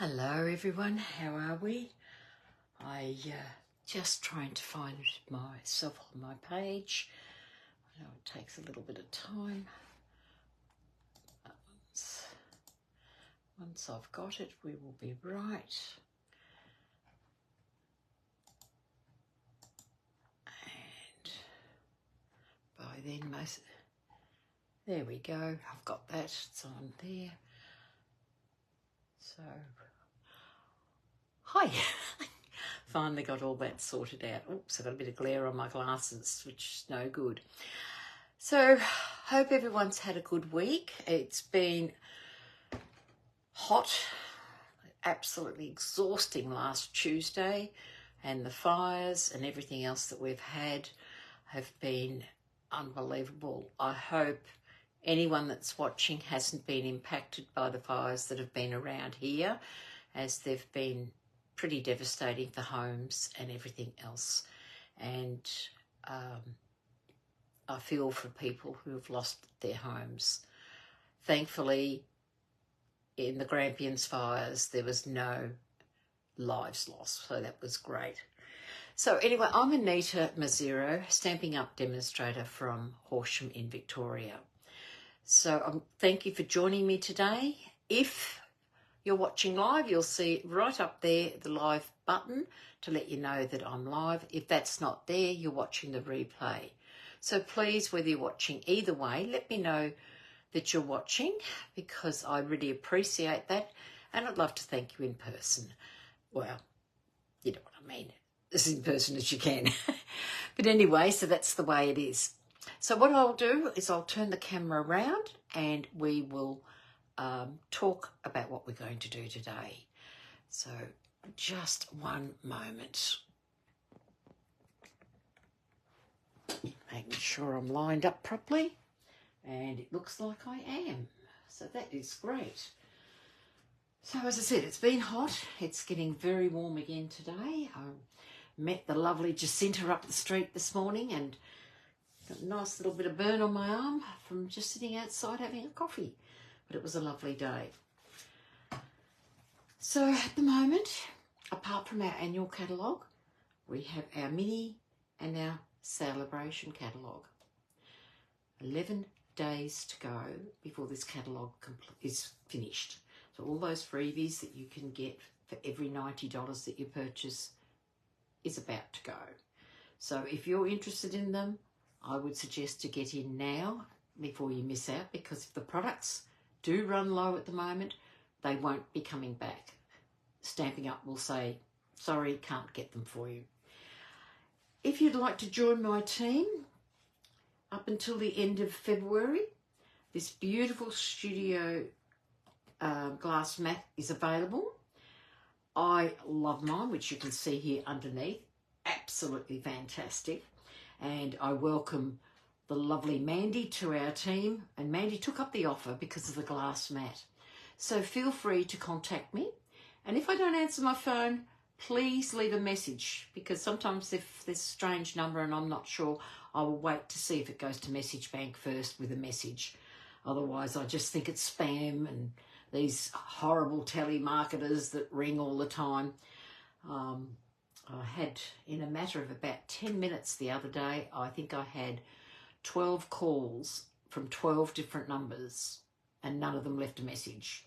Hello everyone, how are we? I just trying to find myself on my page. I know it takes a little bit of time. Once I've got it, we will be right. And by then, there we go. I've got that. It's on there. So, hi. Finally got all that sorted out. Oops, I've got a bit of glare on my glasses, which is no good. So, hope everyone's had a good week. It's been hot, absolutely exhausting last Tuesday, and the fires and everything else that we've had have been unbelievable. I hope anyone that's watching hasn't been impacted by the fires that have been around here, as they've been pretty devastating for homes and everything else. And I feel for people who have lost their homes. Thankfully, in the Grampians fires, there was no lives lost, so that was great. So anyway, I'm Anita Mazzero, Stampin' Up demonstrator from Horsham in Victoria. So thank you for joining me today. If you're watching live, you'll see right up there the live button to let you know that I'm live. If that's not there, you're watching the replay. So please, whether you're watching either way, let me know that you're watching, because I really appreciate that, and I'd love to thank you in person. Well, you know what I mean, as in person as you can. But anyway, so that's the way it is. So what I'll do is I'll turn the camera around and we will talk about what we're going to do today. So just one moment. Making sure I'm lined up properly. And it looks like I am. So that is great. So as I said, it's been hot. It's getting very warm again today. I met the lovely Jacinta up the street this morning and got a nice little bit of burn on my arm from just sitting outside having a coffee. But it was a lovely day. So at the moment, apart from our annual catalogue, we have our mini and our Sale-a-bration catalogue. 11 days to go before this catalogue is finished. So all those freebies that you can get for every $90 that you purchase is about to go. So if you're interested in them, I would suggest to get in now before you miss out, because if the products do run low at the moment, they won't be coming back. Stampin' Up will say, sorry, can't get them for you. If you'd like to join my team, up until the end of February, this beautiful studio glass mat is available. I love mine, which you can see here underneath. Absolutely fantastic. And I welcome the lovely Mandy to our team. And Mandy took up the offer because of the glass mat. So feel free to contact me. And if I don't answer my phone, please leave a message, because sometimes if there's a strange number and I'm not sure, I will wait to see if it goes to message bank first with a message. Otherwise, I just think it's spam and these horrible telemarketers that ring all the time. I had, in a matter of about 10 minutes the other day, I think I had 12 calls from 12 different numbers and none of them left a message.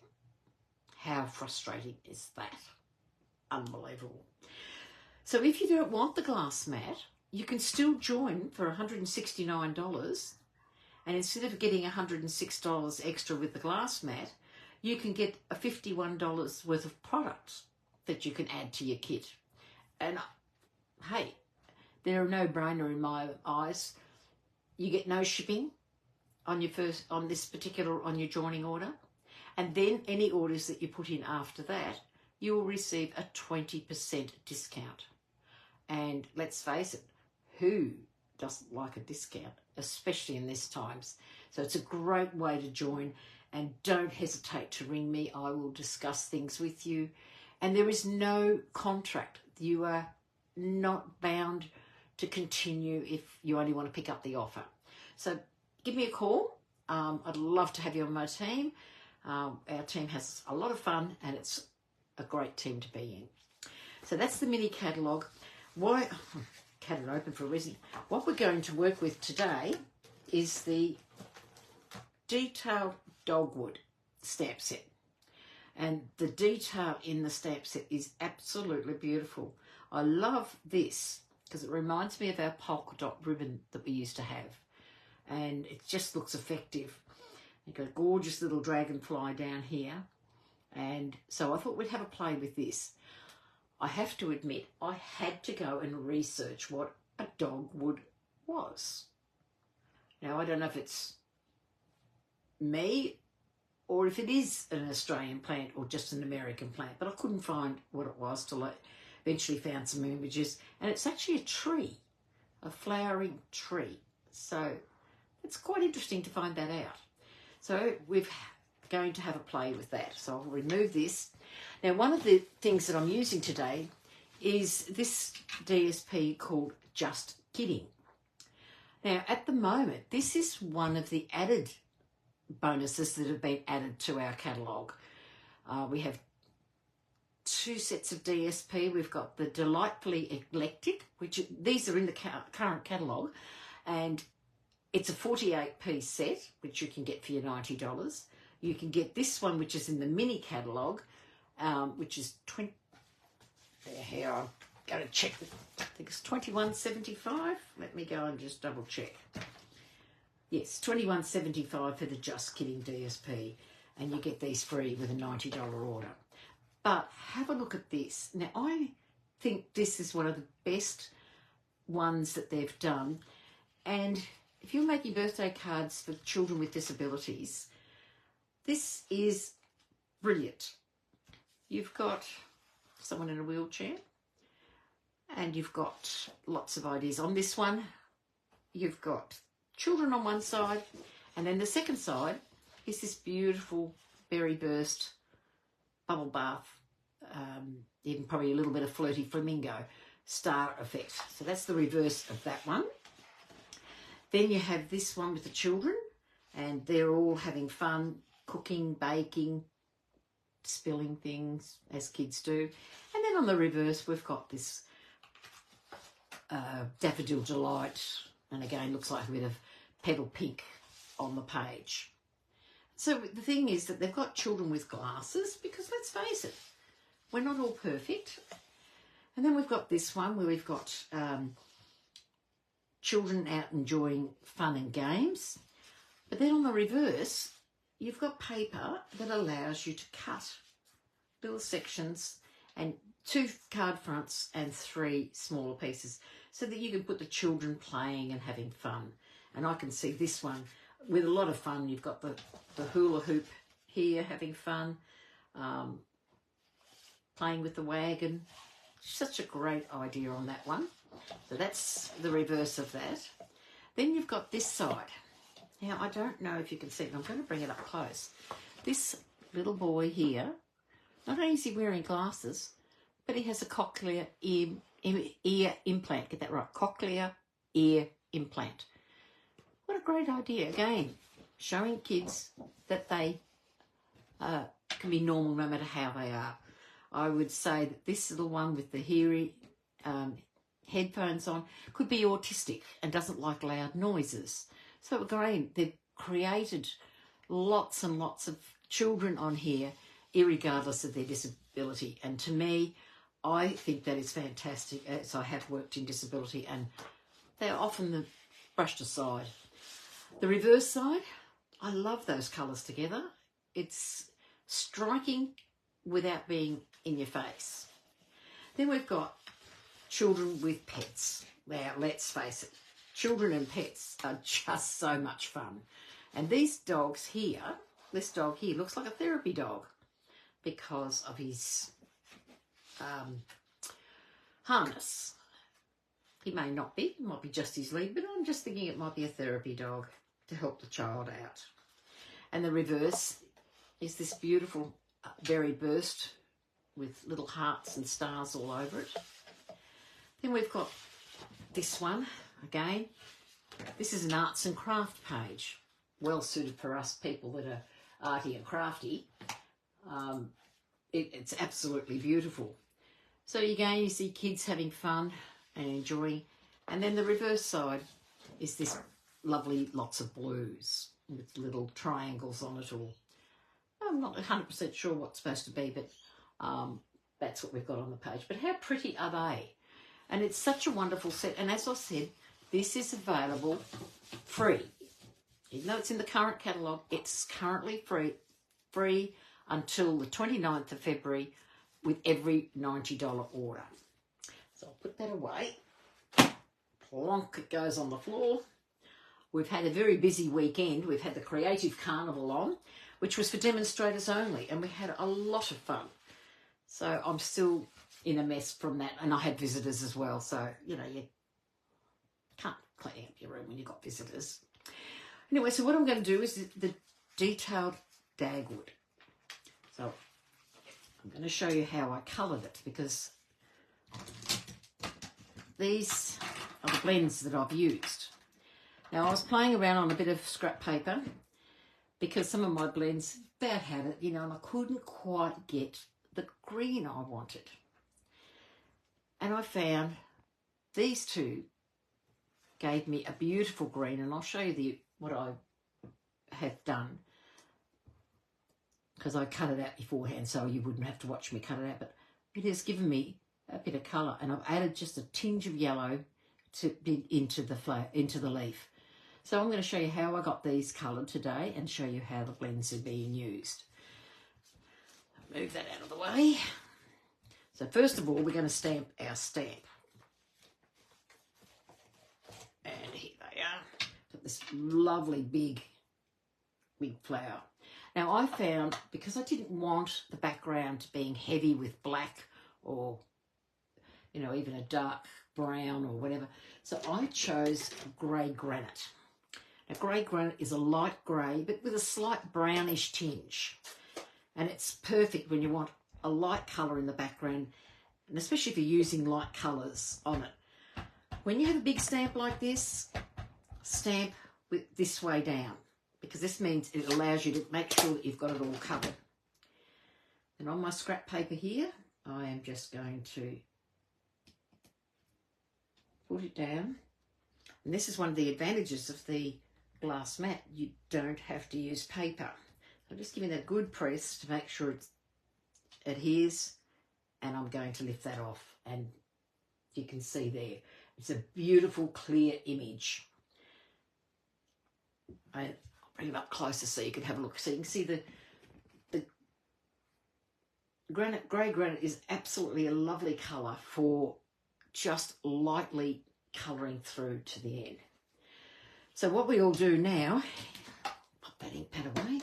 How frustrating is that? Unbelievable. So if you don't want the glass mat, you can still join for $169, and instead of getting $106 extra with the glass mat, you can get a $51 worth of products that you can add to your kit. And hey, they're a no-brainer in my eyes. You get no shipping on your on your joining order, and then any orders that you put in after that, you will receive a 20% discount. And let's face it, who doesn't like a discount, especially in these times? So it's a great way to join, and don't hesitate to ring me. I will discuss things with you. And there is no contract. You are not bound to continue if you only want to pick up the offer. So give me a call. I'd love to have you on my team. Our team has a lot of fun, and it's a great team to be in. So that's the mini catalogue. Why, cat it open for a reason. What we're going to work with today is the detailed Dogwood stamp set. And the detail in the stamp set is absolutely beautiful. I love this because it reminds me of our polka dot ribbon that we used to have. And it just looks effective. You've got a gorgeous little dragonfly down here. And so I thought we'd have a play with this. I have to admit, I had to go and research what a dogwood was. Now, I don't know if it's me or if it is an Australian plant or just an American plant, but I couldn't find what it was till I eventually found some images. And it's actually a tree, a flowering tree. So it's quite interesting to find that out. So we're going to have a play with that. So I'll remove this. Now, one of the things that I'm using today is this DSP called Just Kidding. Now, at the moment, this is one of the added bonuses that have been added to our catalogue. We have 2 sets of DSP. We've got the Delightfully Eclectic, which these are in the current catalogue, and it's a 48-piece set, which you can get for your $90. You can get this one, which is in the mini catalogue, which is 20. Here, I'm going to check. I think it's $21.75. Let me go and just double check. Yes, $21.75 for the Just Kidding DSP, and you get these free with a $90 order. But have a look at this. Now, I think this is one of the best ones that they've done. And if you're making birthday cards for children with disabilities, this is brilliant. You've got someone in a wheelchair, and you've got lots of ideas. On this one, you've got children on one side, and then the second side is this beautiful berry burst bubble bath, even probably a little bit of flirty flamingo star effect. So that's the reverse of that one. Then you have this one with the children, and they're all having fun, cooking, baking, spilling things as kids do. And then on the reverse, we've got this Daffodil Delight, and again looks like a bit of petal pink on the page. So the thing is that they've got children with glasses, because let's face it, we're not all perfect. And then we've got this one where we've got children out enjoying fun and games. But then on the reverse, you've got paper that allows you to cut little sections and 2 card fronts and 3 smaller pieces, so that you can put the children playing and having fun. And I can see this one with a lot of fun. You've got the hula hoop here, having fun, playing with the wagon. Such a great idea on that one. So that's the reverse of that. Then you've got this side. Now, I don't know if you can see it. I'm going to bring it up close. This little boy here, not only is he wearing glasses, but he has a cochlear ear implant. Get that right. Cochlear ear implant. What a great idea. Again, showing kids that they can be normal no matter how they are. I would say that this little one with the hearing headphones on could be autistic and doesn't like loud noises. So again, they've created lots and lots of children on here, irregardless of their disability. And to me, I think that is fantastic, as I have worked in disability, and they're often brushed aside. The reverse side, I love those colours together. It's striking without being in your face. Then we've got children with pets. Now, let's face it, children and pets are just so much fun. And these dogs here, this dog here looks like a therapy dog because of his harness. He may not be, it might be just his lead, but I'm just thinking it might be a therapy dog to help the child out. And the reverse is this beautiful berry burst with little hearts and stars all over it. Then we've got this one again. This is an arts and craft page, well suited for us people that are arty and crafty. it's absolutely beautiful. So again, you see kids having fun and enjoying. And then the reverse side is this lovely lots of blues with little triangles on it all. I'm not 100% sure what's supposed to be, but that's what we've got on the page. But how pretty are they? And it's such a wonderful set. And as I said, this is available free. Even though it's in the current catalogue, it's currently free until the 29th of February with every $90 order. So I'll put that away. Plonk, it goes on the floor. We've had a very busy weekend. We've had the Creative Carnival on, which was for demonstrators only, and we had a lot of fun. So I'm still in a mess from that, and I had visitors as well. So, you know, you can't clean up your room when you've got visitors. Anyway, so what I'm going to do is the detailed Dogwood. So I'm going to show you how I coloured it, because these are the blends that I've used. Now, I was playing around on a bit of scrap paper because some of my blends about had it, you know, and I couldn't quite get the green I wanted. And I found these two gave me a beautiful green, and I'll show you what I have done, because I cut it out beforehand so you wouldn't have to watch me cut it out. But it has given me a bit of colour, and I've added just a tinge of yellow into the leaf. So I'm going to show you how I got these coloured today and show you how the blends are being used. Move that out of the way. So first of all, we're going to stamp our stamp. And here they are. Got this lovely big flower. Now I found, because I didn't want the background being heavy with black or, you know, even a dark brown or whatever, so I chose grey granite. Now, grey granite is a light grey, but with a slight brownish tinge. And it's perfect when you want a light colour in the background, and especially if you're using light colours on it. When you have a big stamp like this, stamp with this way down, because this means it allows you to make sure that you've got it all covered. And on my scrap paper here, I am just going to put it down. And this is one of the advantages of the glass mat. You don't have to use paper. I'm just giving that a good press to make sure it adheres, and I'm going to lift that off, and you can see there it's a beautiful clear image. I'll bring it up closer so you can have a look. So you can see the grey granite is absolutely a lovely colour for just lightly colouring through to the end. So what we all do now, pop that ink pad away.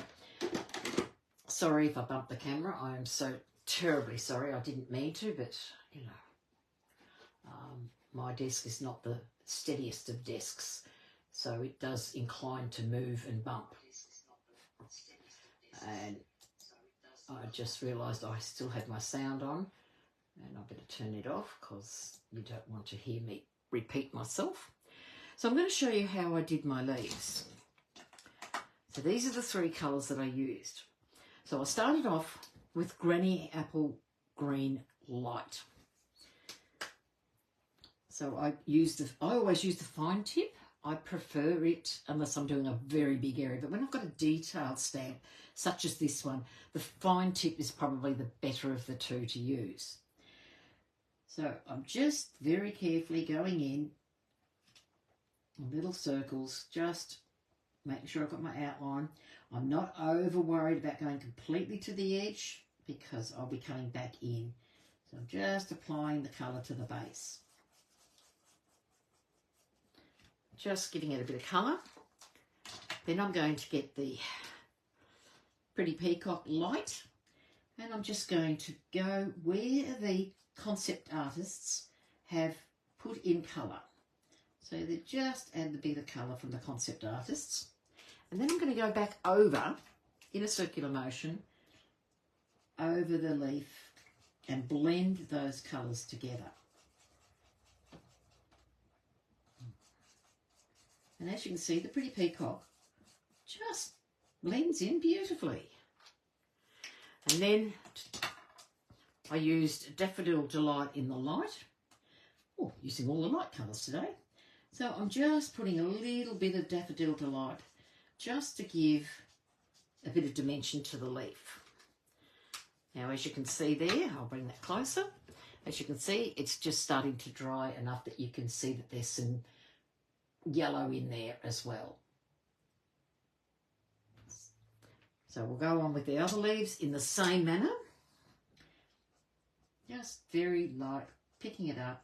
Sorry if I bumped the camera. I am so terribly sorry. I didn't mean to, but, you know, my desk is not the steadiest of desks, so it does incline to move and bump. And I just realised I still had my sound on, and I better turn it off because you don't want to hear me repeat myself. So I'm going to show you how I did my leaves. So these are the three colours that I used. So I started off with Granny Apple Green Light. So I always use the fine tip. I prefer it unless I'm doing a very big area. But when I've got a detailed stamp, such as this one, the fine tip is probably the better of the two to use. So I'm just very carefully going in little circles, just making sure I've got my outline. I'm not over worried about going completely to the edge because I'll be coming back in. So I'm just applying the colour to the base. Just giving it a bit of colour. Then I'm going to get the Pretty Peacock Light, and I'm just going to go where the concept artists have put in colour. So they just add the bit of colour from the concept artists. And then I'm going to go back over, in a circular motion, over the leaf and blend those colours together. And as you can see, the Pretty Peacock just blends in beautifully. And then I used Daffodil Delight in the light. Oh, using all the light colours today. So I'm just putting a little bit of Daffodil Delight just to give a bit of dimension to the leaf. Now, as you can see there, I'll bring that closer. As you can see, it's just starting to dry enough that you can see that there's some yellow in there as well. So we'll go on with the other leaves in the same manner. Just very light, picking it up,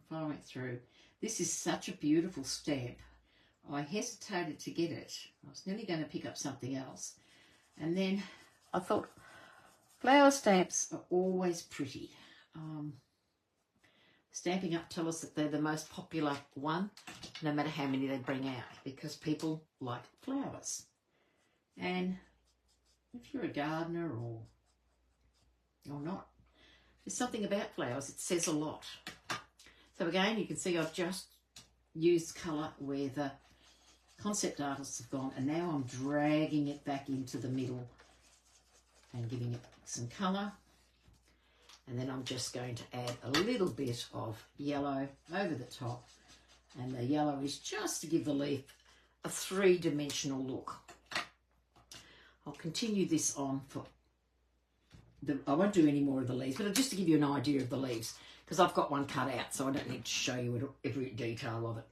following it through. This is such a beautiful stamp. I hesitated to get it. I was nearly going to pick up something else. And then I thought, flower stamps are always pretty. Stampin' Up tell us that they're the most popular one, no matter how many they bring out, because people like flowers. And if you're a gardener or not, there's something about flowers, it says a lot. So again, you can see I've just used colour where the concept artists have gone, and now I'm dragging it back into the middle and giving it some colour. And then I'm just going to add a little bit of yellow over the top. And the yellow is just to give the leaf a three-dimensional look. I'll continue this on for I won't do any more of the leaves, but just to give you an idea of the leaves, because I've got one cut out, so I don't need to show you every detail of it.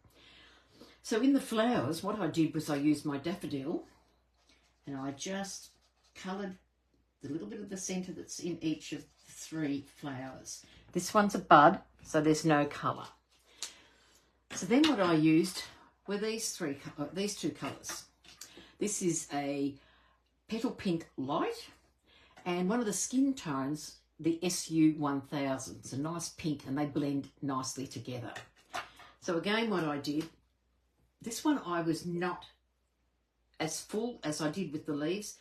So in the flowers, what I did was I used my daffodil, and I just coloured the little bit of the centre that's in each of the three flowers. This one's a bud, so there's no colour. So then what I used were these two colours. This is a Petal Pink Light, and one of the skin tones, the SU1000. It's a nice pink, and they blend nicely together. So again, what I did, this one I was not as full as I did with the leaves,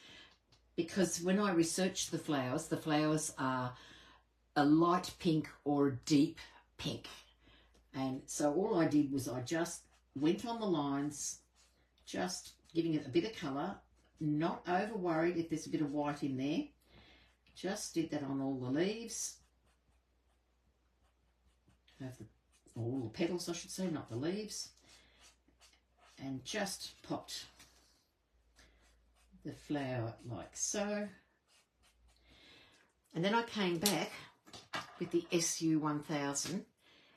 because when I researched the flowers are a light pink or a deep pink. And so all I did was I just went on the lines, just giving it a bit of colour, not over worried if there's a bit of white in there. Just did that on all the leaves, all the petals I should say, not the leaves, and just popped the flower like so. And then I came back with the SU1000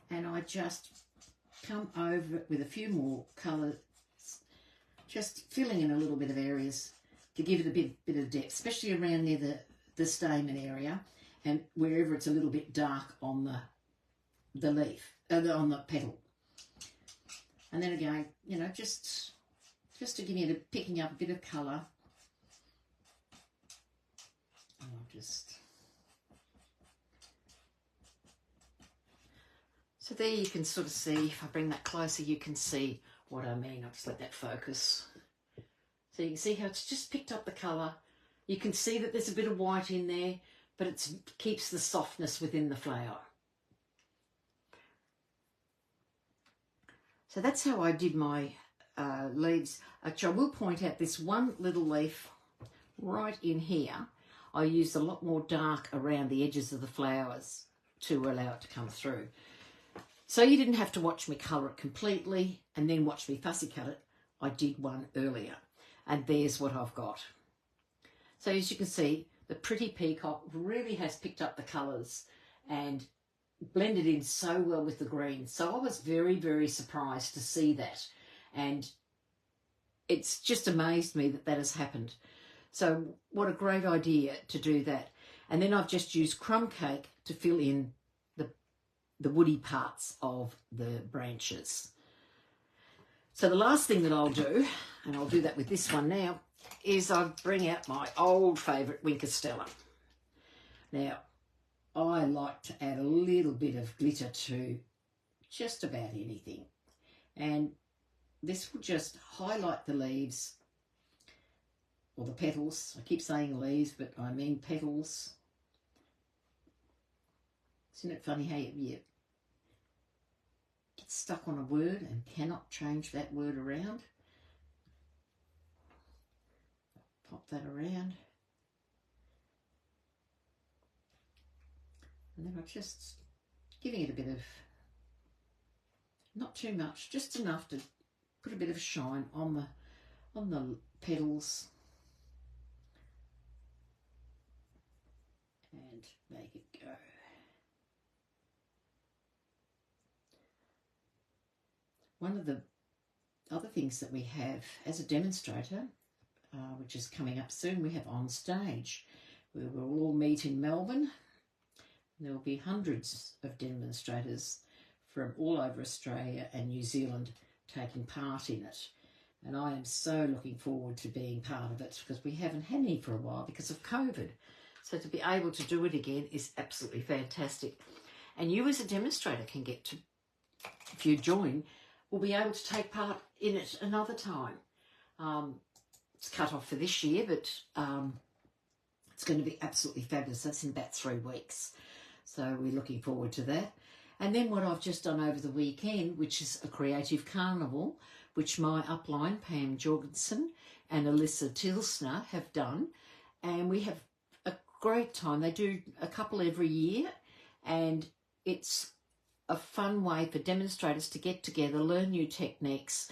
and I just come over it with a few more colours, just filling in a little bit of areas to give it a bit of depth, especially around near the stamen area and wherever it's a little bit dark on the leaf, on the petal. And then again, you know, just to give you picking up a bit of colour. I'll just... So there you can sort of see, if I bring that closer, you can see what I mean. I'll just let that focus. So you can see how it's just picked up the colour. You can see that there's a bit of white in there, but it keeps the softness within the flower. So that's how I did my leaves. Actually, I will point out this one little leaf right in here. I used a lot more dark around the edges of the flowers to allow it to come through. So you didn't have to watch me colour it completely and then watch me fussy cut it. I did one earlier, and there's what I've got. So as you can see, the pretty peacock really has picked up the colours and blended in so well with the green. So I was very, very surprised to see that. And it's just amazed me that that has happened. So what a great idea to do that. And then I've just used crumb cake to fill in the woody parts of the branches. So the last thing that I'll do, and I'll do that with this one now, is I bring out my old favourite Winker Stella. Now, I like to add a little bit of glitter to just about anything. And this will just highlight the leaves, or the petals. I keep saying leaves, but I mean petals. Isn't it funny how you get stuck on a word and cannot change that word around? Pop that around. And then I'm just giving it a bit of, not too much, just enough to put a bit of shine on the petals and make it go. One of the other things that we have as a demonstrator, which is coming up soon, we have on stage, where we'll all meet in Melbourne. There will be hundreds of demonstrators from all over Australia and New Zealand taking part in it. And I am so looking forward to being part of it, because we haven't had any for a while because of COVID. So to be able to do it again is absolutely fantastic. And you as a demonstrator can get to, if you join, will be able to take part in it another time. It's cut off for this year, but it's going to be absolutely fabulous. That's in about 3 weeks. So we're looking forward to that. And then what I've just done over the weekend, which is a creative carnival, which my upline, Pam Jorgensen and Alyssa Tilsner, have done. And we have a great time. They do a couple every year, and it's a fun way for demonstrators to get together, learn new techniques,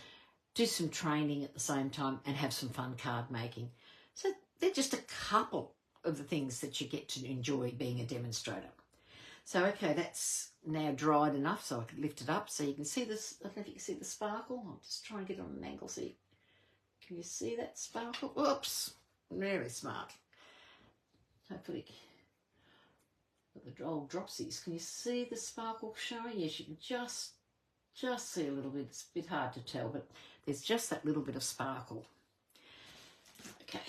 do some training at the same time, and have some fun card making. So they're just a couple of the things that you get to enjoy being a demonstrator. So, okay, that's now dried enough so I can lift it up so you can see this. I don't know if you can see the sparkle. I'll just try and get it on an angle. See, can you see that sparkle? Oops, very smart. Hopefully, got the old dropsies. Can you see the sparkle showing? Yes, you can just see a little bit. It's a bit hard to tell, but there's just that little bit of sparkle. Okay.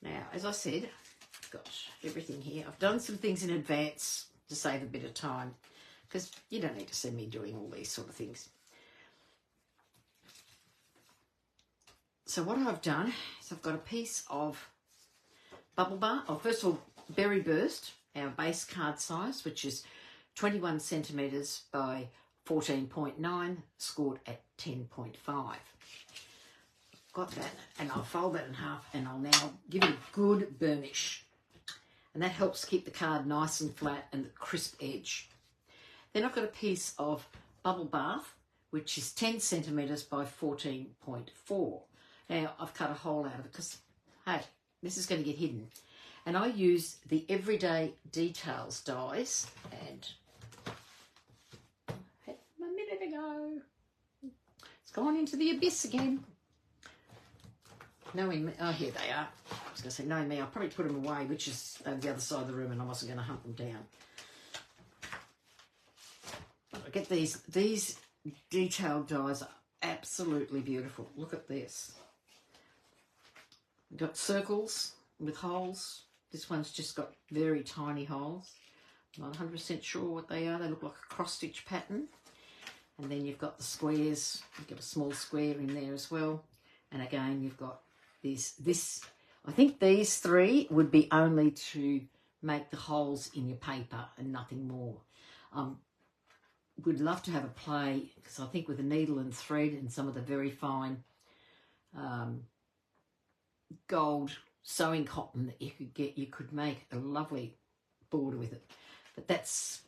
Now, as I said, I've got everything here. I've done some things in advance to save a bit of time, because you don't need to see me doing all these sort of things. So what I've done is I've got a piece of bubble bar. Oh, first of all, Berry Burst, our base card size, which is 21 centimetres by 14.9, scored at 10.5. Got that, and I'll fold that in half, and I'll now give it a good burnish. And that helps keep the card nice and flat and the crisp edge. Then I've got a piece of bubble bath, which is 10 centimetres by 14.4. Now, I've cut a hole out of it because, hey, this is going to get hidden. And I use the Everyday Details dies, and had them a minute ago. It's gone into the abyss again. Knowing me, oh, here they are. I was going to say, knowing me, I'll probably put them away, which is over the other side of the room, and I wasn't going to hunt them down. I get these detailed dies are absolutely beautiful. Look at this. We've got circles with holes. This one's just got very tiny holes. I'm not 100% sure what they are. They look like a cross-stitch pattern. And then you've got the squares. You've got a small square in there as well. And again, you've got this. I think these three would be only to make the holes in your paper and nothing more. Would love to have a play, because I think with a needle and thread and some of the very fine gold sewing cotton that you could get, you could make a lovely border with it. But that's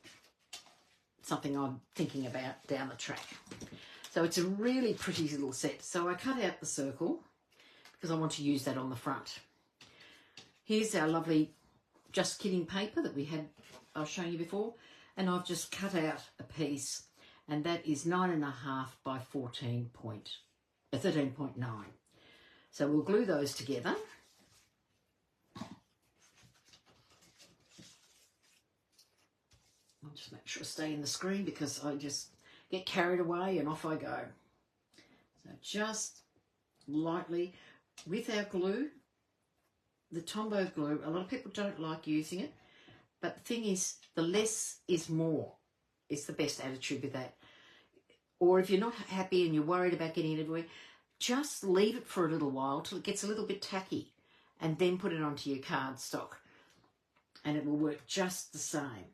something I'm thinking about down the track. So it's a really pretty little set. So I cut out the circle because I want to use that on the front. Here's our lovely Just Kidding paper that I was showing you before. And I've just cut out a piece, and that is 9.5 by 13.9. So we'll glue those together. I'll just make sure I stay in the screen because I just get carried away and off I go. So just lightly with our glue, the Tombow glue, a lot of people don't like using it, but the thing is, the less is more. It's the best attitude with that. Or if you're not happy and you're worried about getting it everywhere, just leave it for a little while till it gets a little bit tacky, and then put it onto your cardstock, and it will work just the same.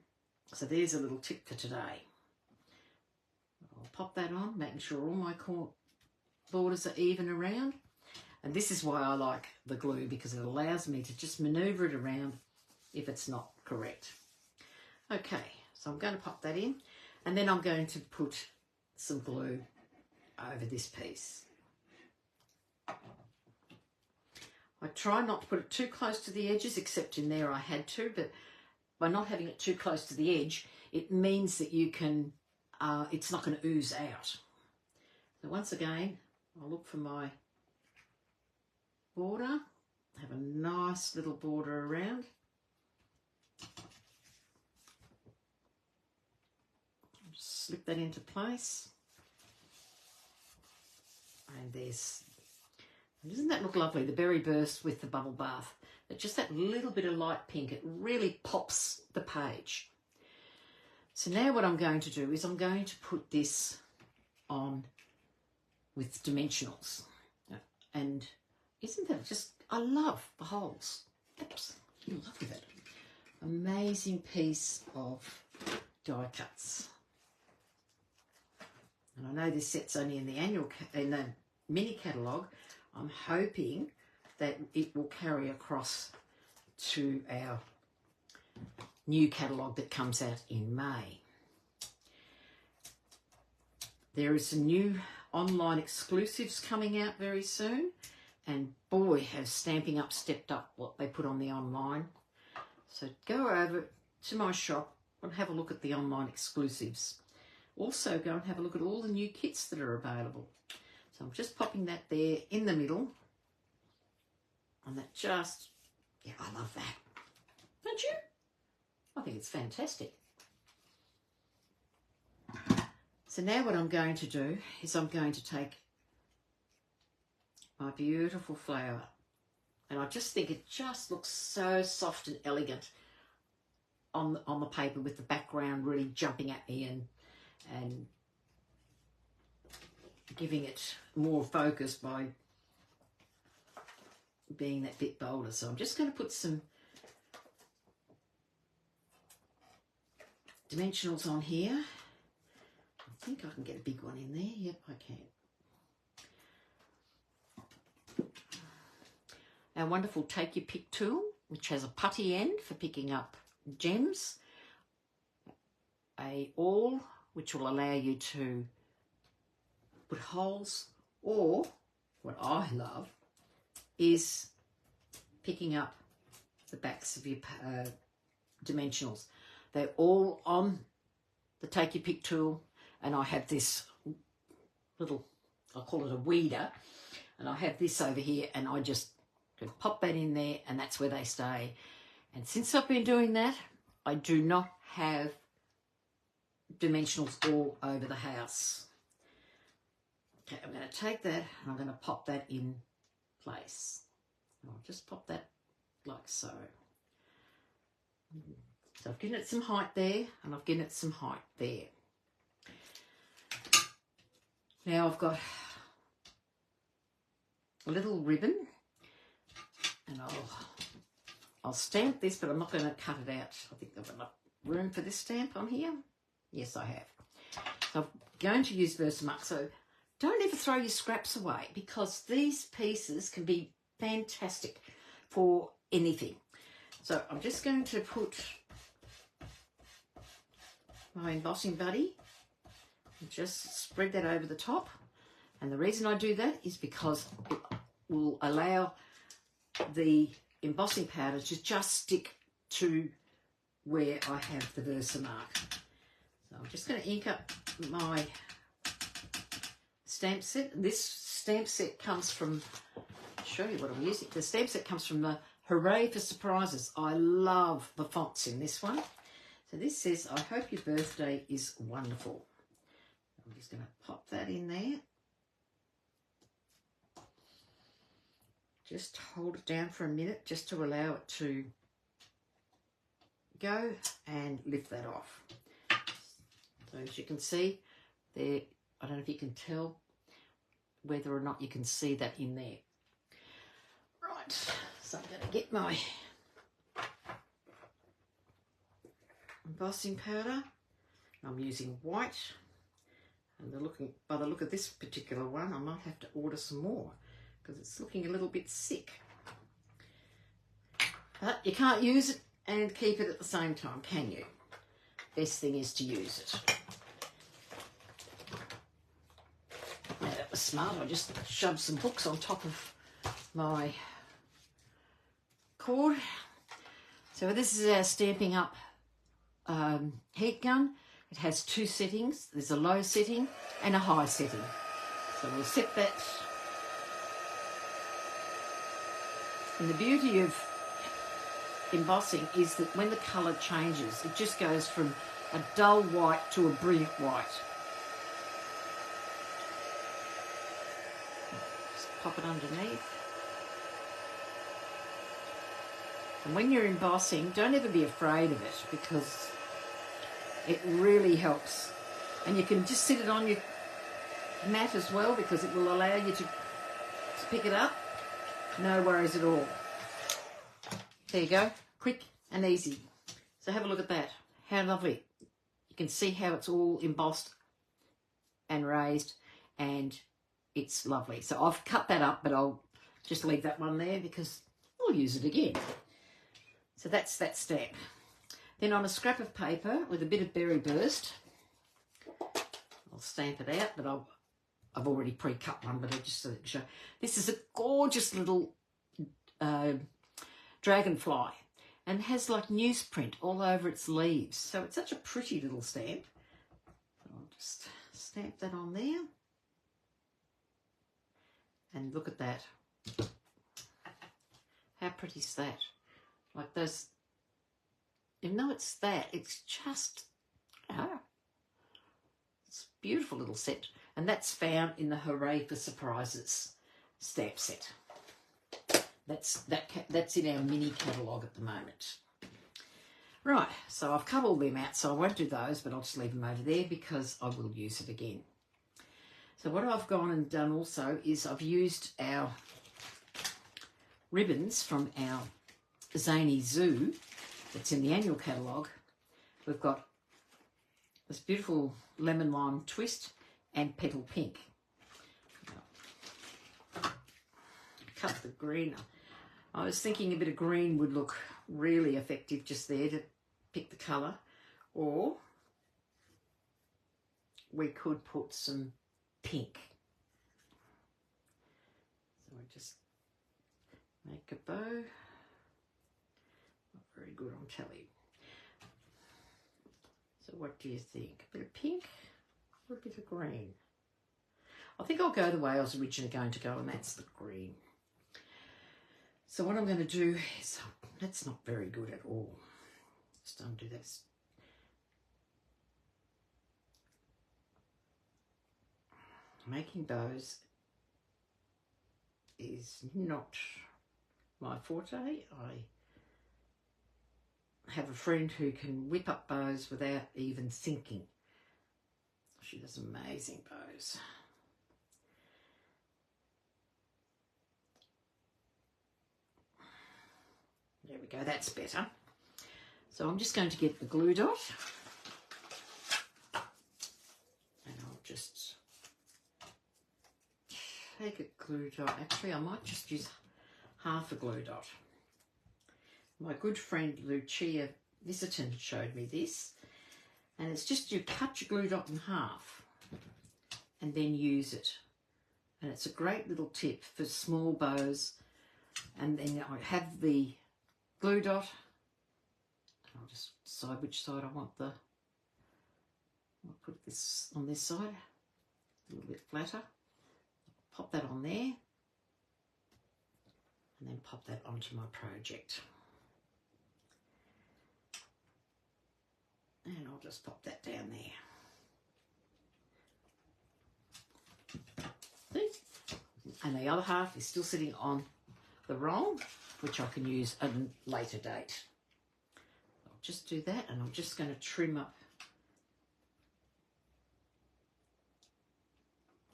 So there's a little tip for today. I'll pop that on, making sure all my borders are even around. And this is why I like the glue, because it allows me to just manoeuvre it around if it's not correct. Okay, so I'm going to pop that in, and then I'm going to put some glue over this piece. I try not to put it too close to the edges, except in there I had to, but by not having it too close to the edge, it means that you can, it's not going to ooze out. So once again, I'll look for my border, have a nice little border around. Just slip that into place. And doesn't that look lovely? The berry burst with the bubble bath. Just that little bit of light pink, it really pops the page. So now what I'm going to do is I'm going to put this on with dimensionals. And isn't that just, I love the holes. Absolutely love that. Amazing piece of die cuts. And I know this set's only in the mini catalogue. I'm hoping that it will carry across to our new catalogue that comes out in May. There is some new online exclusives coming out very soon, and boy, has Stamping Up stepped up what they put on the online. So go over to my shop and have a look at the online exclusives. Also go and have a look at all the new kits that are available. So I'm just popping that there in the middle. And that just, yeah, I love that. Don't you? I think it's fantastic. So now what I'm going to do is I'm going to take my beautiful flower, and I just think it just looks so soft and elegant on the paper, with the background really jumping at me and giving it more focus by being that bit bolder. So I'm just going to put some dimensionals on here. I think I can get a big one in there. Yep, I can. Our wonderful Take Your Pick tool, which has a putty end for picking up gems, a awl which will allow you to put holes, or what I love is picking up the backs of your dimensionals. They're all on the Take Your Pick tool, and I have this little, I call it a weeder, and I have this over here, and I just can pop that in there, and that's where they stay. And since I've been doing that, I do not have dimensionals all over the house. Okay, I'm going to take that and I'm going to pop that in place. I'll just pop that like so. So I've given it some height there, and I've given it some height there. Now I've got a little ribbon, and I'll stamp this, but I'm not going to cut it out. I think I've got enough room for this stamp on here. Yes, I have. So I'm going to use Versamark. So don't ever throw your scraps away, because these pieces can be fantastic for anything. So I'm just going to put my embossing buddy and just spread that over the top. And the reason I do that is because it will allow the embossing powder to just stick to where I have the Versamark. So I'm just going to ink up my stamp set. This stamp set comes from, I'll show you what I'm using. The stamp set comes from the Hooray for Surprises. I love the fonts in this one. So this says, I hope your birthday is wonderful. I'm just going to pop that in there. Just hold it down for a minute just to allow it to go, and lift that off. So as you can see there, I don't know if you can tell whether or not you can see that in there. Right, so I'm going to get my embossing powder. I'm using white, and by the look of this particular one, I might have to order some more because it's looking a little bit sick. But you can't use it and keep it at the same time, can you? best thing is to use it. Now that was smart. I just shoved some books on top of my cord. So this is our Stampin' Up heat gun. It has two settings. There's a low setting and a high setting. So we'll set that. And the beauty of embossing is that when the colour changes, it just goes from a dull white to a brilliant white. Just pop it underneath. And when you're embossing, don't ever be afraid of it, because it really helps. And you can just sit it on your mat as well, because it will allow you to pick it up. No worries at all. There you go. Quick and easy. So have a look at that. How lovely. You can see how it's all embossed and raised, and it's lovely. So I've cut that up, but I'll just leave that one there because I'll use it again. So that's that stamp. Then on a scrap of paper with a bit of berry burst, I'll stamp it out, but I've already pre-cut one, but I just show. This is a gorgeous little dragonfly, and has like newsprint all over its leaves. So it's such a pretty little stamp. I'll just stamp that on there. And look at that. How pretty is that? Like those, even though it's that, it's just, it's a beautiful little set. And that's found in the Hooray for Surprises stamp set. That's in our mini catalogue at the moment. Right, so I've cut all them out, so I won't do those, but I'll just leave them over there because I will use it again. So what I've gone and done also is I've used our ribbons from our Zany Zoo that's in the annual catalogue. We've got this beautiful lemon lime twist and petal pink. Cut the green. I was thinking a bit of green would look really effective just there to pick the colour, or we could put some pink. So I just make a bow. Not very good on telly. So what do you think? A bit of pink or a bit of green? I think I'll go the way I was originally going to go, and that's the green. So what I'm going to do is, that's not very good at all. Just undo this. Making bows is not my forte. I have a friend who can whip up bows without even thinking. She does amazing bows. There we go, that's better. So I'm just going to get the glue dot, and I'll just take a glue dot. Actually, I might just use half a glue dot. My good friend Lucia Visiton showed me this, and it's just you cut your glue dot in half and then use it. And it's a great little tip for small bows. And then I have the glue dot. I'll just decide which side I want the, I'll put this on this side, a little bit flatter. Pop that on there, and then pop that onto my project. And I'll just pop that down there. See? And the other half is still sitting on the roll, which I can use at a later date. I'll just do that, and I'm just going to trim up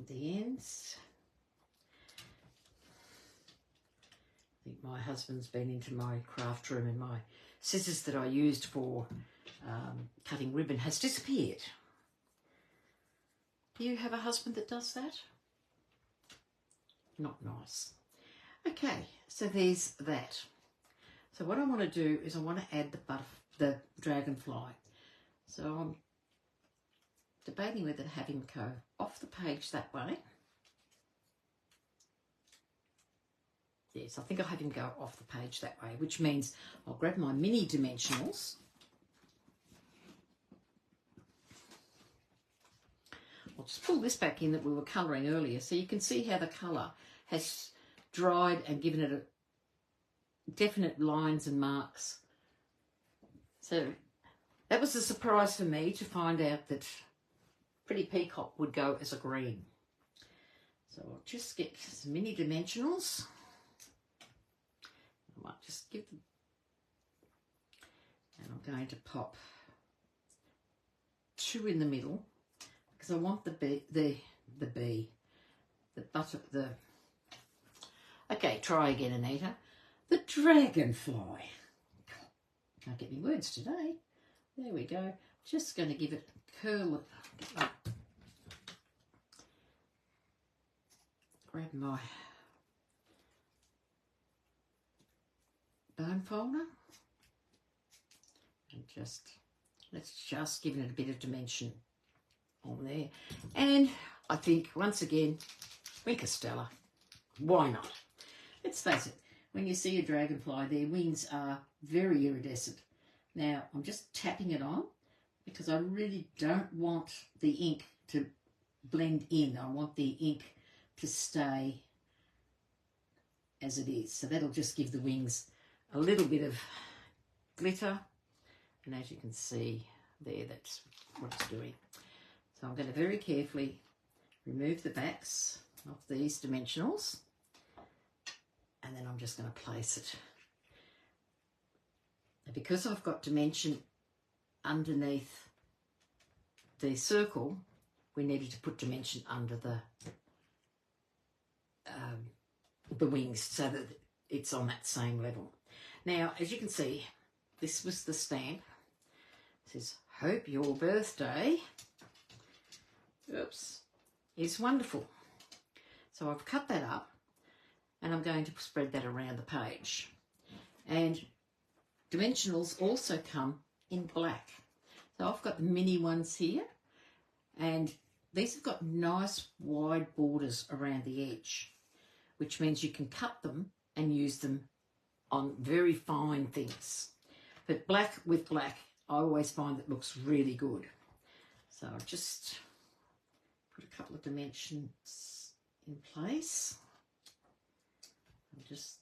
the ends. I think my husband's been into my craft room, and my scissors that I used for cutting ribbon has disappeared. Do you have a husband that does that? Not nice. Okay, so there's that. So what I want to do is I want to add the dragonfly. So I'm debating whether to have him go off the page that way. Yes, I think I'll have him go off the page that way, which means I'll grab my mini dimensionals. I'll just pull this back in that we were colouring earlier, so you can see how the colour has dried and given it a definite lines and marks. So that was a surprise for me to find out that Pretty Peacock would go as a green. So I'll just get some mini dimensionals. I might just give them, and I'm going to pop 2 in the middle because I want okay, try again, Anita. The dragonfly. Can't get me words today. There we go. Just going to give it a curl. Grab my bone folder and let's just give it a bit of dimension on there. And I think once again, Winker Stella. Why not? Let's face it, when you see a dragonfly, their wings are very iridescent. Now I'm just tapping it on because I really don't want the ink to blend in. I want the ink to stay as it is. So that'll just give the wings a little bit of glitter. And as you can see there, that's what it's doing. So I'm going to very carefully remove the backs of these dimensionals. And then I'm just going to place it. And because I've got dimension underneath the circle, we needed to put dimension under the wings so that it's on that same level. Now, as you can see, this was the stamp. It says, "Hope your birthday, is wonderful." So I've cut that up and I'm going to spread that around the page. And dimensionals also come in black. So I've got the mini ones here, and these have got nice wide borders around the edge, which means you can cut them and use them on very fine things. But black with black, I always find that looks really good. So I'll just put a couple of dimensions in place. I'll just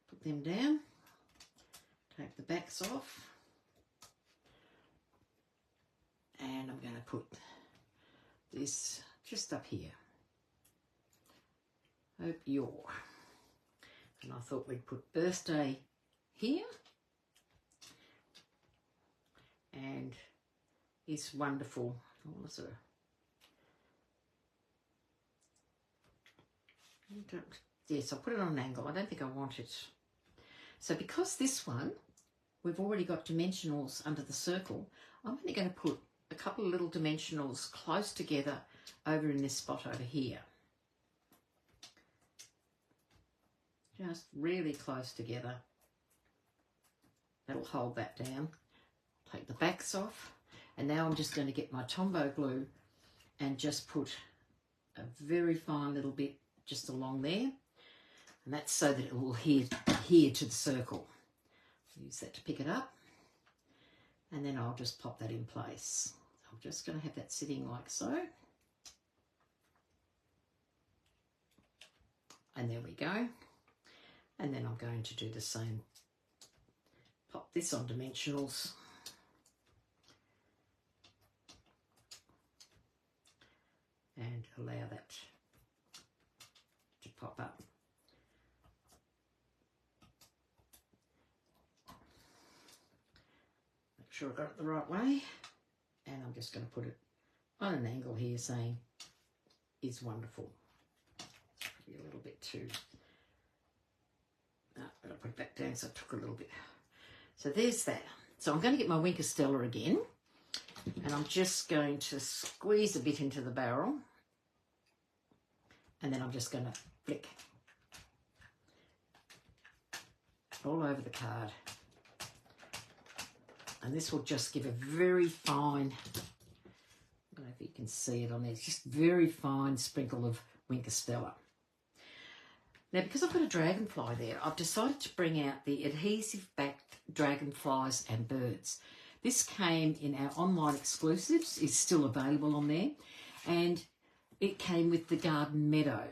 put them down, take the backs off, and I'm going to put this just up here. Hope you're. And I thought we'd put birthday here. And it's wonderful. Yes, I'll put it on an angle. I don't think I want it. So because this one, we've already got dimensionals under the circle, I'm only going to put a couple of little dimensionals close together over in this spot over here. Just really close together. That'll hold that down. Take the backs off. And now I'm just going to get my Tombow glue and just put a very fine little bit just along there. And that's so that it will adhere to the circle. Use that to pick it up. And then I'll just pop that in place. I'm just going to have that sitting like so. And there we go. And then I'm going to do the same. Pop this on dimensionals. And allow that to pop up. Make sure I got it the right way. And I'm just going to put it on an angle here saying, "is wonderful." Maybe a little bit too. No, but I'll put it back down so I took a little bit. So there's that. So I'm going to get my Winker Stella again. And I'm just going to squeeze a bit into the barrel. And then I'm just going to flick all over the card. And this will just give a very fine, I don't know if you can see it on there, just very fine sprinkle of Winker Stella. Now, because I've got a dragonfly there, I've decided to bring out the adhesive-backed dragonflies and birds. This came in our online exclusives, is still available on there, and it came with the garden meadow.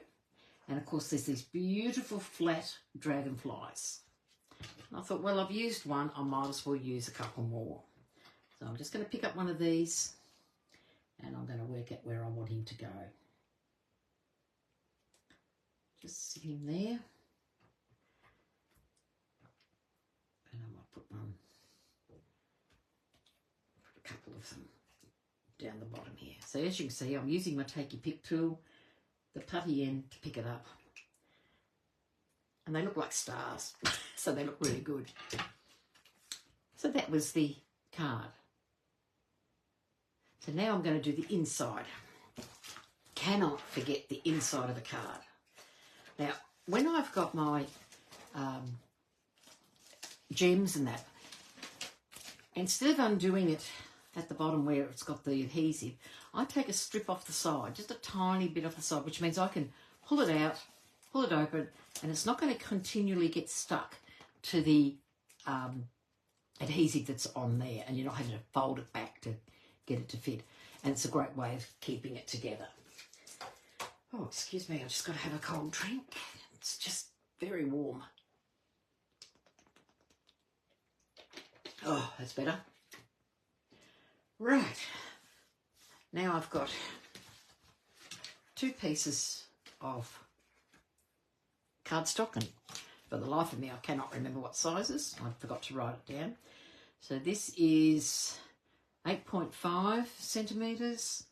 And of course, there's these beautiful flat dragonflies. And I thought, well, I've used one, I might as well use a couple more. So I'm just going to pick up one of these, and I'm going to work out where I want him to go. Just sit him there. And I might put a couple of them down the bottom here. So as you can see, I'm using my Take Your Pick tool, the putty end to pick it up. And they look like stars, so they look really good. So that was the card. So now I'm going to do the inside. Cannot forget the inside of the card. Now, when I've got my gems and that, instead of undoing it at the bottom where it's got the adhesive, I take a strip off the side, just a tiny bit off the side, which means I can pull it out, pull it open, and it's not going to continually get stuck to the adhesive that's on there, and you're not having to fold it back to get it to fit. And it's a great way of keeping it together. Oh, excuse me, I've just got to have a cold drink. It's just very warm. Oh, that's better. Right. Now I've got 2 pieces of cardstock, and for the life of me, I cannot remember what sizes. I forgot to write it down. So this is 8.5 centimetres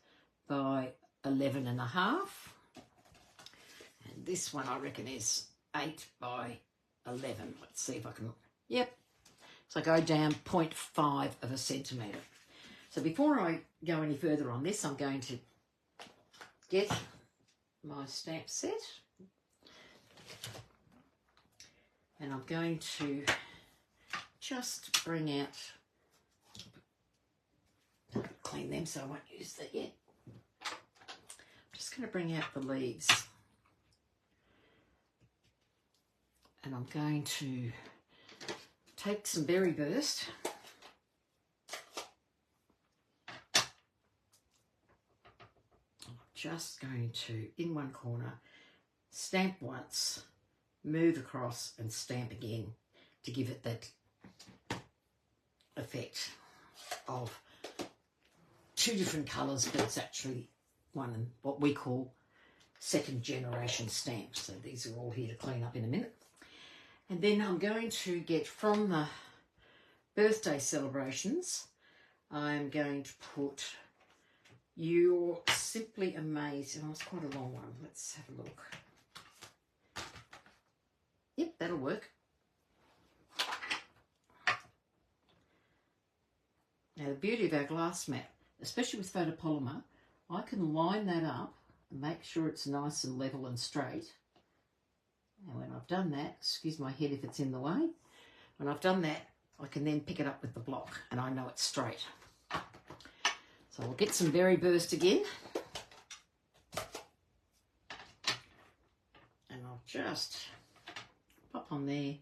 by 11.5. And this one I reckon is 8 by 11. Let's see if I can, yep. So I go down 0.5 of a centimetre. So before I go any further on this, I'm going to get my stamp set. And I'm going to just bring out, clean them so I won't use that yet. I'm just going to bring out the leaves. And I'm going to take some berry burst. I'm just going to, in one corner, stamp once, move across and stamp again to give it that effect of 2 different colours, but it's actually one, what we call second generation stamps. So these are all here to clean up in a minute. And then I'm going to get from the birthday celebrations, I'm going to put You're Simply Amazing. Oh, it's quite a long one. Let's have a look. Yep, that'll work. Now, the beauty of our glass mat, especially with photopolymer, I can line that up and make sure it's nice and level and straight. And when I've done that, excuse my head if it's in the way, when I've done that, I can then pick it up with the block and I know it's straight. So I'll get some berry burst again. And I'll just pop on there.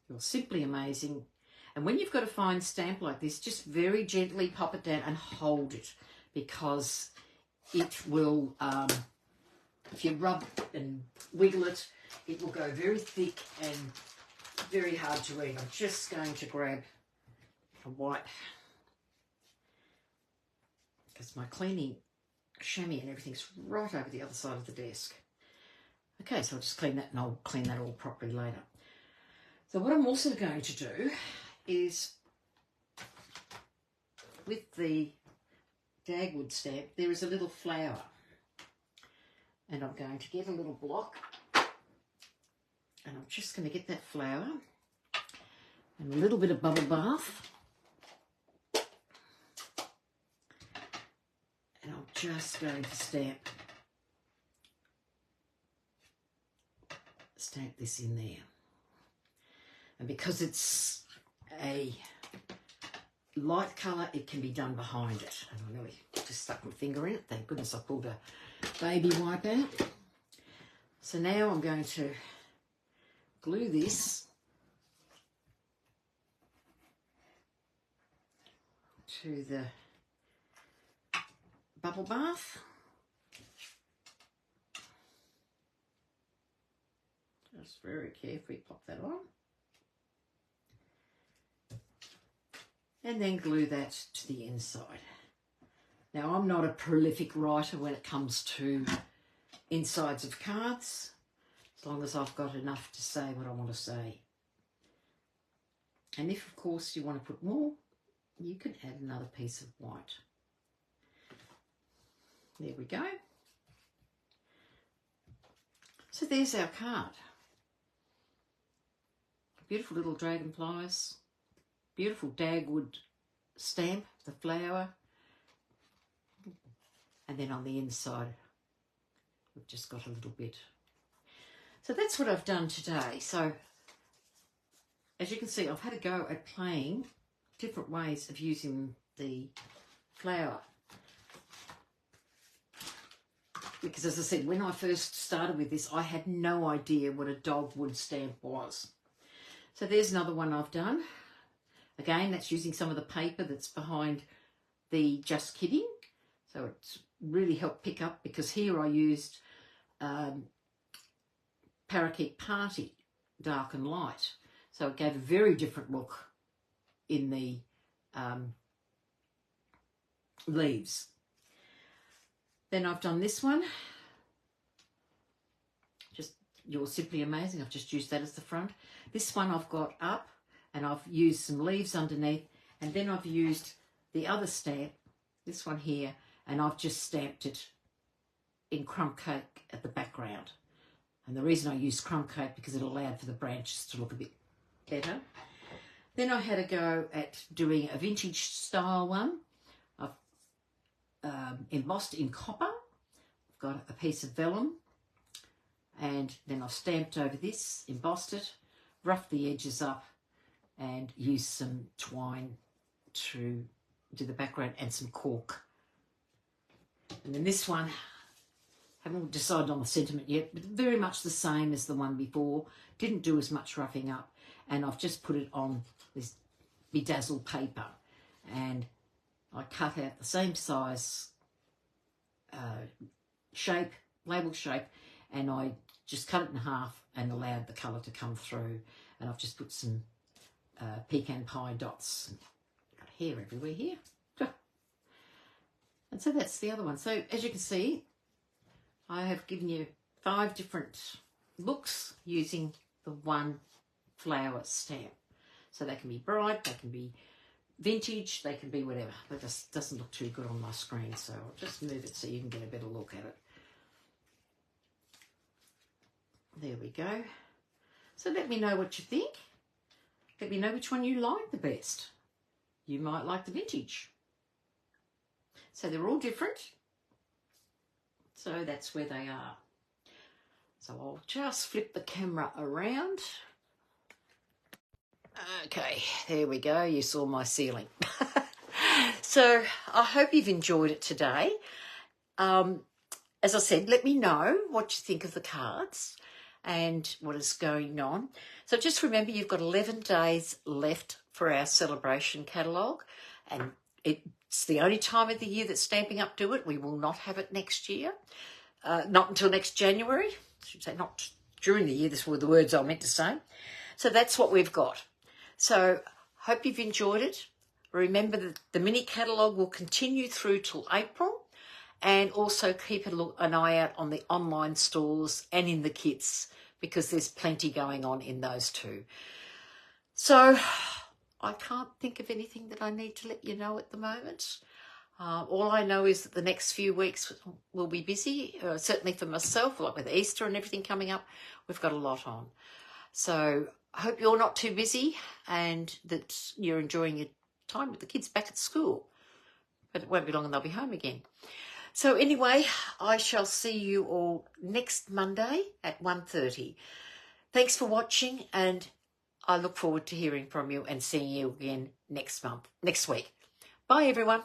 You're Simply Amazing. And when you've got a fine stamp like this, just very gently pop it down and hold it, because it will, if you rub and wiggle it, it will go very thick and very hard to read. I'm just going to grab a white, because my cleaning chamois and everything's right over the other side of the desk. Okay, so I'll just clean that, and I'll clean that all properly later. So what I'm also going to do is, with the Dogwood stamp, there is a little flower. And I'm going to get a little block, and I'm just going to get that flower and a little bit of bubble bath. And I'm just going to stamp this in there. And because it's a light colour, it can be done behind it. And I nearly just stuck my finger in it. Thank goodness I pulled a baby wipe out. So now I'm going to glue this to the bubble bath. Just very carefully pop that on. And then glue that to the inside. Now, I'm not a prolific writer when it comes to insides of cards, as long as I've got enough to say what I want to say. And if, of course, you want to put more, you can add another piece of white. There we go. So there's our card. Beautiful little dragonflies. Beautiful Dogwood stamp, the flower. And then on the inside, we've just got a little bit. So that's what I've done today. So as you can see, I've had a go at playing different ways of using the flower. Because as I said, when I first started with this, I had no idea what a dogwood stamp was. So there's another one I've done. Again, that's using some of the paper that's behind the Just Kidding. So it's really helped pick up, because here I used Parakeet Party, dark and light. So it gave a very different look in the leaves. Then I've done this one. Just You're Simply Amazing. I've just used that as the front. This one I've got up, and I've used some leaves underneath, and then I've used the other stamp, this one here, and I've just stamped it in crumb cake at the background. And the reason I used crumb cake, because it allowed for the branches to look a bit better. Then I had a go at doing a vintage style one. I've embossed in copper. I've got a piece of vellum, and then I've stamped over this, embossed it, roughed the edges up, and used some twine to do the background and some cork. And then this one, haven't decided on the sentiment yet, but very much the same as the one before. Didn't do as much roughing up, and I've just put it on this bedazzled paper, and I cut out the same size shape, label shape, and I just cut it in half and allowed the colour to come through. And I've just put some pecan pie dots. Got hair everywhere here. And so that's the other one. So as you can see, I have given you 5 different looks using the one flower stamp. So they can be bright, they can be vintage, they can be whatever. It just doesn't look too good on my screen, so I'll just move it so you can get a better look at it. There we go. So let me know what you think. Let me know which one you like the best. You might like the vintage. So they're all different. So that's where they are. So I'll just flip the camera around. Okay, there we go. You saw my ceiling. So I hope you've enjoyed it today. As I said, let me know what you think of the cards and what is going on. So just remember, you've got 11 days left for our Sale-a-bration catalogue, and it's the only time of the year that Stampin' Up do it. We will not have it next year, not until next January. I should say not during the year. This were the words I meant to say. So that's what we've got. So hope you've enjoyed it. Remember that the mini catalogue will continue through till April, and also keep an eye out on the online stores and in the kits, because there's plenty going on in those too. So I can't think of anything that I need to let you know at the moment. All I know is that the next few weeks will be busy, certainly for myself, like with Easter and everything coming up. We've got a lot on. So I hope you're not too busy and that you're enjoying your time with the kids back at school. But it won't be long and they'll be home again. So anyway, I shall see you all next Monday at 1:30. Thanks for watching, and I look forward to hearing from you and seeing you again next week. Bye, everyone.